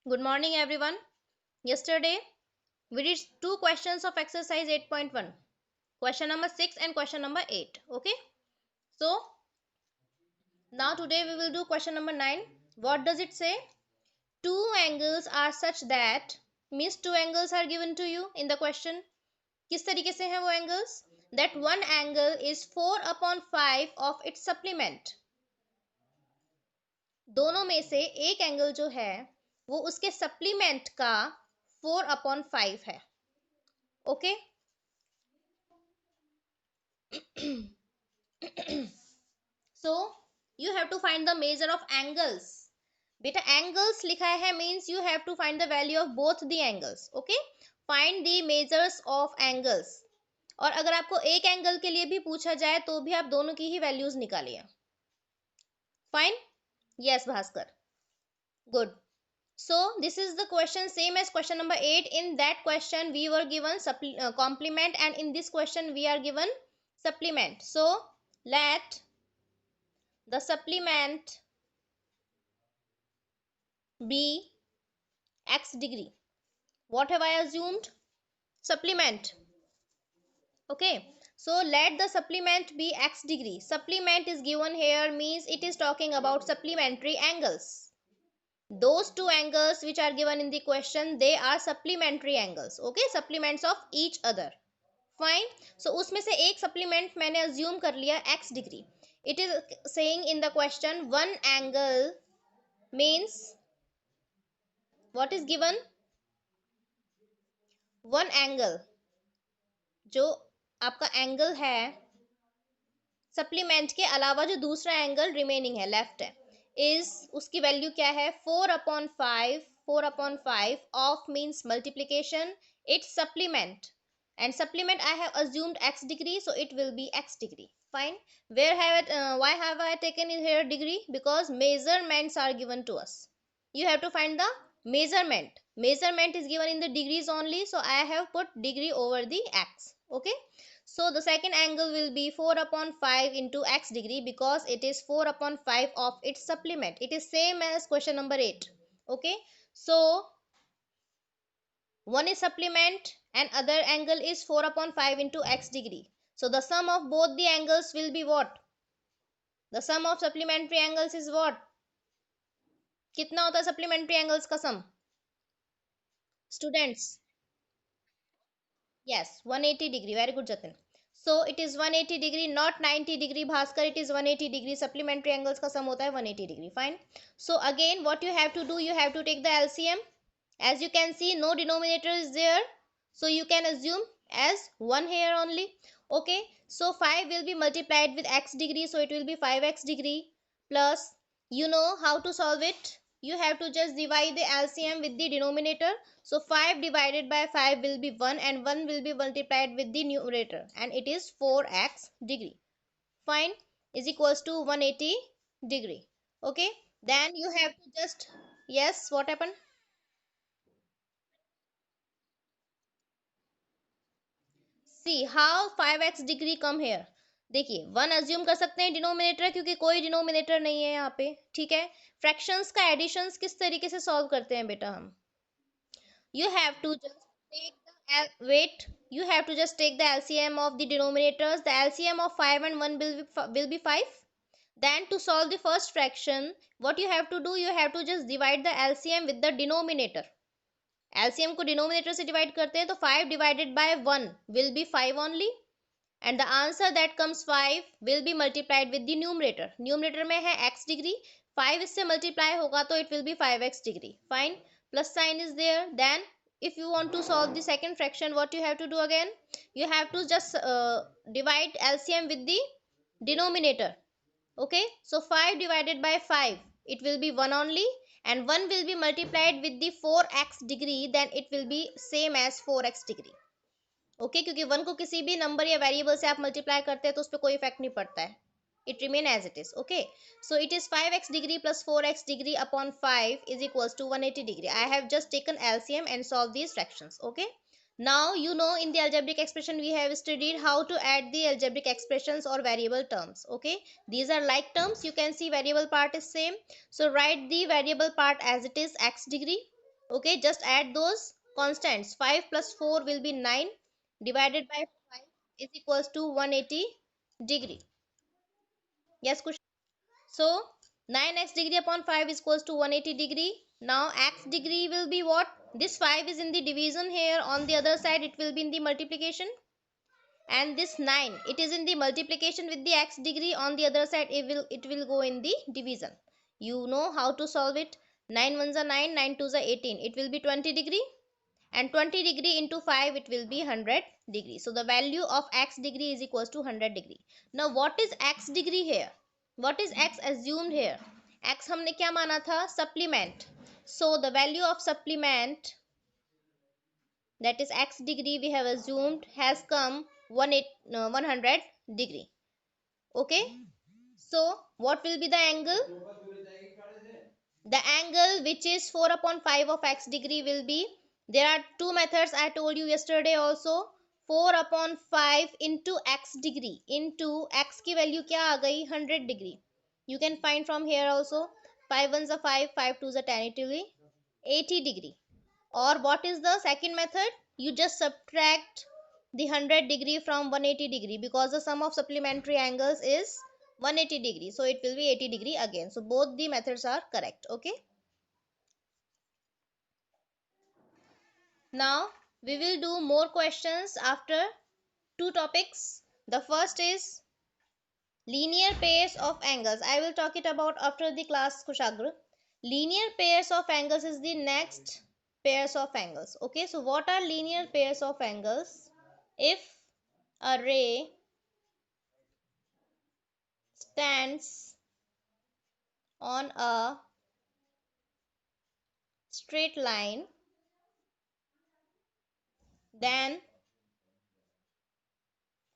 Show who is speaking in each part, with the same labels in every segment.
Speaker 1: Good morning, everyone. Yesterday, we did two questions of exercise 8.1, question number 6 and question number 8. Okay, so now today we will do question number 9. What does it say? Two angles are such that, means two angles are given to you in the question. किस तरीके से हैं वो angles? That one angle is 4/5 of its supplement. दोनों में से एक angle जो है वो उसके सप्लीमेंट का 4/5 है. Okay, so you have to find the measure of angles. बेटा angles लिखा है means you have to find the value of both the angles. Okay, find the measures of angles. और अगर आपको एक एंगल के लिए भी पूछा जाए तो भी आप दोनों की ही वैल्यूज निकालिए. Fine. Yes Bhaskar, good. So this is the question same as question number 8. In that question we were given complement, and in this question we are given supplement. So let the supplement be x degree. What have I assumed? Supplement. Okay, so let the supplement be x degree. Supplement is given here means it is talking about supplementary angles. Those two angles which are given in the question, they are supplementary angles. Okay, supplements of each other. Fine. So उसमें से एक supplement मैंने assume कर लिया x degree. It is saying in the question one angle means what is given? One angle, जो आपका angle है supplement के अलावा जो दूसरा एंगल रिमेनिंग है लेफ्ट है, इज उसकी वैल्यू क्या है? 4/5. 4/5 of means multiplication it's supplement, and supplement I have assumed x degree, so it will be x degree. Fine. Why have I taken it here degree? Because measurements are given to us. You have to find the measurement. Measurement is given in the degrees only, so I have put degree over the x. Okay, so the second angle will be 4/5 into x degree because it is 4/5 of its supplement. It is same as question number 8. Okay, so one is supplement and other angle is 4/5 into x degree. So the sum of both the angles will be what? The sum of supplementary angles is what? कितना होता है supplementary angles का sum? Students, yes, 180 degree. Very good, Jatin. So it is 180 degree, not 90 degree. Bhaskar, it is 180 degree. Supplementary angles का sum होता है 180 degree. Fine. So again, what you have to do, you have to take the LCM. As you can see, no denominator is there, so you can assume as 1 here only. Okay. So 5 will be multiplied with x degree, so it will be 5x degree plus. You know how to solve it. You have to just divide the LCM with the denominator. So 5 divided by 5 will be 1, and 1 will be multiplied with the numerator, and it is 4x degree. Fine. Is equals to 180 degree. Okay, then you have to just, yes, what happened? See how 5x degree come here. देखिए 1 assume कर सकते हैं denominator, क्योंकि कोई denominator नहीं है यहाँ पे. ठीक है, फ्रैक्शंस का एडिशंस किस तरीके से सॉल्व करते हैं बेटा हम? You have to just take the wait. You have to just take the LCM of the denominators. The LCM of 5 and 1 will be 5. Then to solve the first fraction, what you have to do, you have to just divide the LCM with the denominator. LCM को denominator से divide करते हैं तो 5 divided by 1 will be 5 only, and the answer that comes 5 will be multiplied with the numerator. Numerator में है x degree, 5 इससे multiply होगा तो it will be 5x degree. Fine. Plus sign is there. Then if you want to solve the second fraction, what you have to do again? You have to just divide LCM with the denominator. Okay, so 5 divided by 5, it will be 1 only, and 1 will be multiplied with the 4x degree, then it will be same as 4x degree. Okay, क्योंकि 1 को किसी भी number या variable से आप multiply करते हैं तो उस पर कोई इफेक्ट नहीं पड़ता है. It remain as it is. Okay, so it is 5x degree plus 4x degree upon 5 is equals to 180 degree. I have just taken LCM and solved these fractions. Okay, now you know in the algebraic expression we have studied how to add the algebraic expressions or variable terms. Okay, these are like terms. You can see variable part is same, so write the variable part as it is x degree. Okay, just add those constants. 5 plus 4 will be 9, divided by 5 is equals to 180 degree. Yes, Kush. So 9x degree upon 5 is equals to 180 degree. Now x degree will be what? This 5 is in the division here. On the other side it will be in the multiplication. And this 9, it is in the multiplication with the x degree. On the other side it will go in the division. You know how to solve it. 9 ones are 9, 9 twos are 18. It will be 20 degree. And 20 degree into 5, it will be 100 degree. So the value of x degree is equals to 100 degree. Now what is x degree here? What is x assumed here? X हमने क्या माना था? Supplement. So the value of supplement, that is x degree, we have assumed has come 100 degree. Okay. So what will be the angle? The angle which is 4 upon 5 of x degree will be, there are two methods I told you yesterday also. 4 upon 5 into x degree into x की value क्या आ गई? 100 degree. You can find from here also. 5 ones are 5, 5 twos are 10, it will be 80 degree. Or what is the second method? You just subtract the 100 degree from 180 degree, because the sum of supplementary angles is 180 degree. So it will be 80 degree again. So both the methods are correct. Okay. Now we will do more questions after two topics. The first is linear pairs of angles. I will talk it about after the class, Kushagra. Linear pairs of angles is the next pairs of angles. Okay, so what are linear pairs of angles? If a ray stands on a straight line, then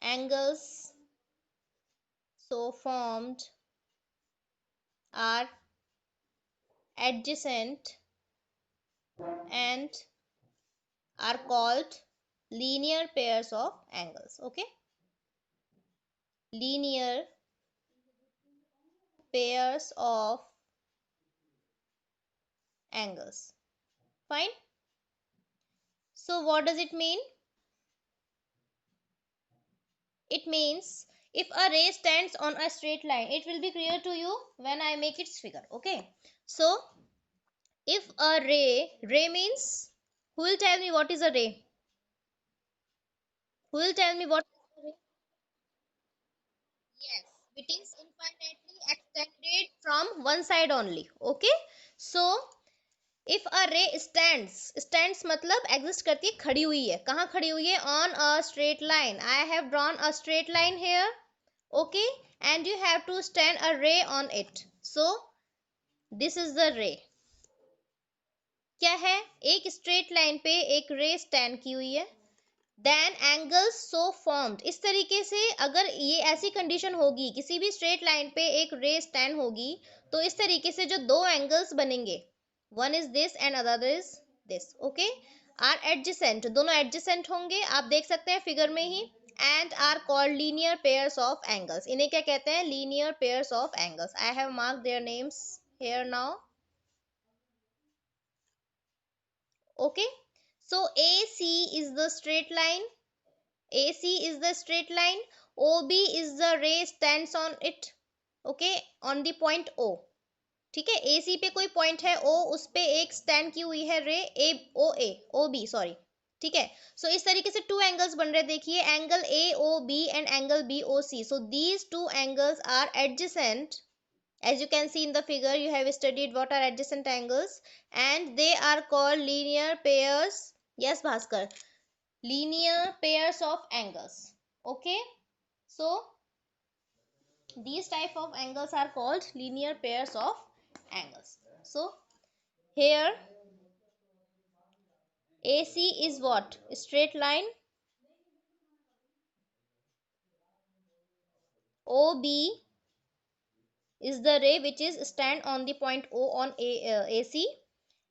Speaker 1: angles so formed are adjacent and are called linear pairs of angles. Okay, linear pairs of angles. Fine. So what does it mean? It means if a ray stands on a straight line, it will be clear to you when I make its figure. Okay, so if a ray means, who will tell me what is a ray? Who will tell me what is a ray? Yes, it is infinitely extended from one side only. Okay, so if a ray stands मतलब exist करती है, खड़ी हुई है. कहाँ खड़ी हुई है? On a straight line. I have drawn a straight line here. Okay, and you have to stand a ray on it. So this is the ray. क्या है? एक straight line पे एक ray stand की हुई है. Then angles so formed. इस तरीके से अगर ये ऐसी कंडीशन होगी, किसी भी स्ट्रेट लाइन पे एक रे स्टैंड होगी, तो इस तरीके से जो दो एंगल्स बनेंगे, one is this and other is this. Okay, are adjacent, दोनों एडजेसेंट होंगे, आप देख सकते हैं फिगर में ही. And are called linear pairs of angles. इन्हें क्या कहते हैं? Linear pairs of angles. I have marked their names here now. Okay, so AC is the straight line. AC is the straight line. OB is the ray stands on it. Okay, on the point O. ठीक है, AC पे कोई point है O, उस पे एक stand की हुई है रे ए ओ ए ओ बी सॉरी. ठीक है, सो इस तरीके से टू एंगल्स बन रहे. देखिए, angle A O B and angle B O C. So these two angles are adjacent. As you can see in the figure, you have studied what are adjacent angles, and they are called linear pairs. Yes, Bhaskar, linear pairs of angles. Okay, so these type of angles are called linear pairs of angles. So here AC is what? Straight line. OB is the ray which is stand on the point O on AC.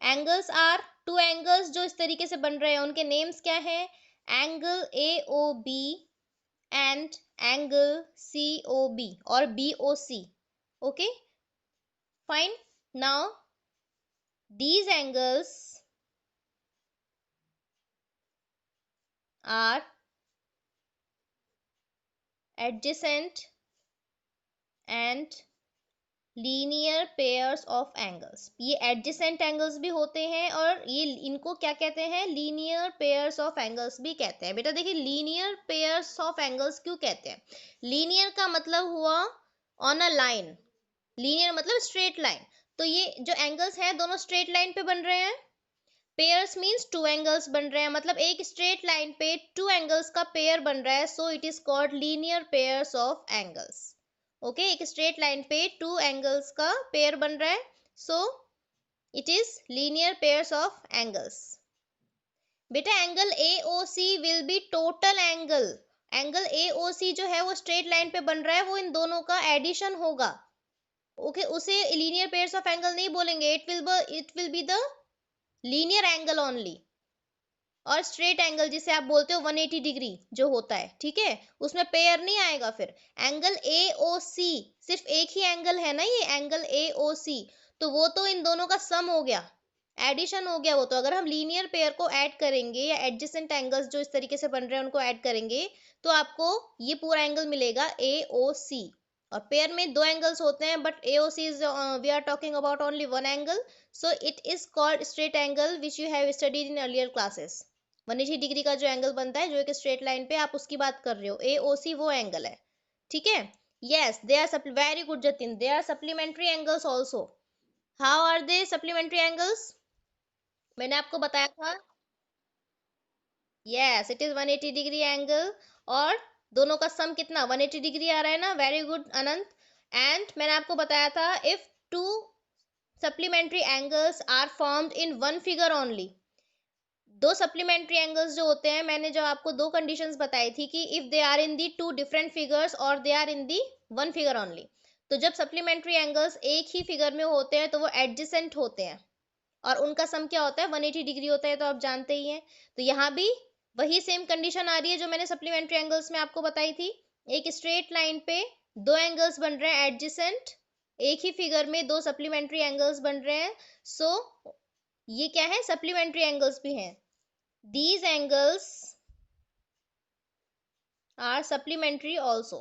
Speaker 1: Angles are two angles जो इस तरीके से बन रहे हैं, उनके names क्या हैं? Angle AOB and angle COB or BOC. Okay, fine. Now these angles are adjacent and linear pairs of angles. ये एडजेसेंट एंगल्स भी होते हैं और ये इनको क्या कहते हैं, लीनियर पेयर्स ऑफ एंगल्स भी कहते हैं। बेटा देखिए, लीनियर पेयर्स ऑफ एंगल्स क्यों कहते हैं? लीनियर का मतलब हुआ ऑन अ लाइन, लीनियर मतलब स्ट्रेट लाइन। तो ये जो एंगल्स हैं दोनों स्ट्रेट लाइन पे बन रहे हैं। पेयर्स मीन्स टू एंगल्स बन रहे हैं, मतलब एक स्ट्रेट लाइन पे टू एंगल्स का पेयर बन रहा है, so it is called linear pairs of angles. Okay, एक स्ट्रेट लाइन पे टू एंगल्स का पेयर बन रहा है, so it is linear pairs of angles. बेटा angle A O C will be total angle. Angle A O C जो है वो स्ट्रेट लाइन पे बन रहा है, वो इन दोनों का एडिशन होगा। ओके, उसे लीनियर पेयर्स ऑफ एंगल नहीं बोलेंगे, it will be the linear angle only. और स्ट्रेट एंगल जिसे आप बोलते हो 180 डिग्री जो होता है, ठीक है, उसमें पेयर नहीं आएगा। फिर एंगल ए ओ सी, सिर्फ एक ही एंगल है ना ये एंगल ए ओ सी, तो वो तो इन दोनों का सम हो गया, एडिशन हो गया वो तो। अगर हम लीनियर पेयर को ऐड करेंगे या एडजेसेंट एंगल्स जो इस तरीके से बन रहे हैं उनको ऐड करेंगे, तो आपको ये पूरा एंगल मिलेगा ए ओ सी। और पेयर में दो एंगल्स होते हैं, but A O C is we are talking about only one angle, so it is called straight angle which you have studied in earlier classes। 180 degree का जो एंगल बनता है जो एक स्ट्रेट लाइन पे, आप उसकी बात कर रहे हो, ए ओ सी वो एंगल है, ठीक है। Yes, they are very good Jatin, they are supplementary angles also. How are they supplementary angles? मैंने आपको बताया था, yes it is 180 degree angle, और दोनों का सम कितना 180 डिग्री आ रहा है ना, वेरी गुड अनंत। एंड मैंने आपको बताया था, if two supplementary angles are formed in one figure only, दो सप्लीमेंट्री एंगल्स जो होते हैं, मैंने जो आपको दो कंडीशंस बताई थी कि if they are in the two different figures और they are in the one figure only. तो जब सप्लीमेंट्री एंगल्स एक ही फिगर में होते हैं तो वो एडजेसेंट होते हैं, और उनका सम क्या होता है 180 डिग्री होता है, तो आप जानते ही हैं। तो यहाँ भी वही सेम कंडीशन आ रही है जो मैंने सप्लीमेंट्री एंगल्स में आपको बताई थी। एक स्ट्रेट लाइन पे दो एंगल्स बन रहे हैं एडजेसेंट, एक ही फिगर में दो सप्लीमेंट्री एंगल्स बन रहे हैं, सो ये क्या है, सप्लीमेंट्री एंगल्स भी हैं। These angles are supplementary also.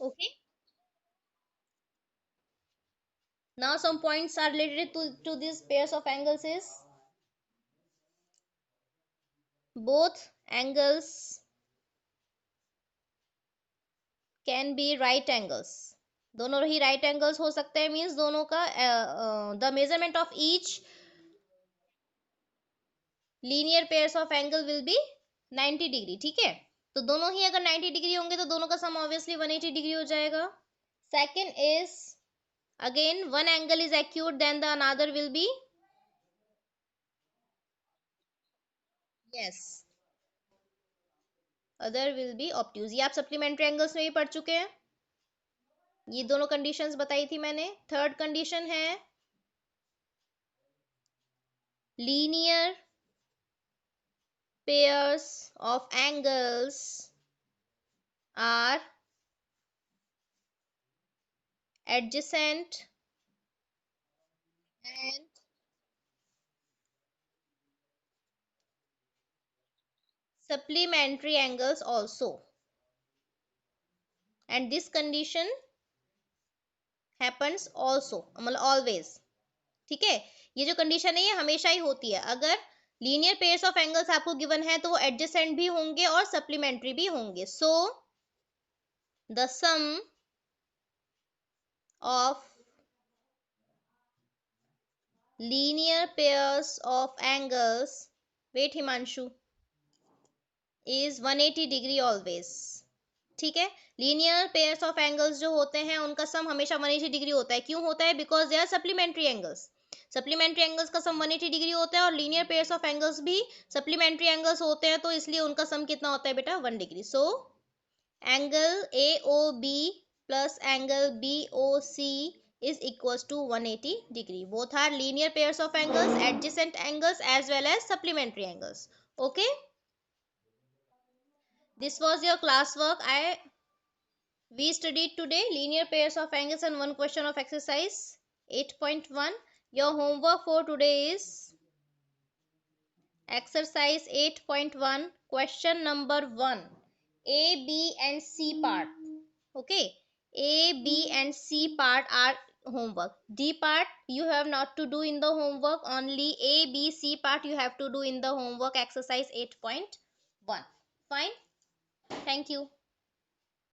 Speaker 1: Okay. Now some points are related to these pairs of angles is, both angles can be right angles। दोनों ही right angles हो सकते हैं, मीन्स दोनों का the measurement of each linear pairs of angle will be 90 degree, ठीक है। तो दोनों ही अगर 90 डिग्री होंगे तो दोनों का सम ऑब्वियसली 180 डिग्री हो जाएगा। Second is, again one angle is acute then the another will be, yes, other will be obtuse. ये आप सप्लीमेंट्री एंगल्स में भी पढ़ चुके हैं, ये दोनों कंडीशंस बताई थी मैंने। थर्ड कंडीशन है linear pairs of angles are adjacent and supplementary angles also, and this condition happens also, मतलब always, ठीक है। ये जो कंडीशन है ये हमेशा ही होती है, अगर लीनियर पेयर्स ऑफ एंगल्स आपको गिवन है तो वो एडजेसेंट भी होंगे और सप्लीमेंट्री भी होंगे। So the sum of linear pairs of angles, wait Himanshu, is 180 degree always, ठीक है। लीनियर पेयर्स ऑफ एंगल्स जो होते हैं उनका सम हमेशा 180 डिग्री होता है। क्यों होता है? Because they are supplementary angles. Supplementary angles का सम 180 डिग्री होता है और लीनियर पेयर्स ऑफ एंगल्स भी सप्लीमेंट्री एंगल्स होते हैं, तो इसलिए उनका सम कितना होता है बेटा 1 degree. So angle A O B plus angle B O C is equals to 180 degree. Both are linear pairs of angles, adjacent angles as well as supplementary angles. Okay, this was your class work. We studied today linear pairs of angles and one question of exercise 8.1. Your homework for today is exercise 8.1, question number 1. A, B and C part. Okay. A, B and C part are homework. D part you have not to do in the homework. Only A, B, C part you have to do in the homework exercise 8.1. Fine. Thank you.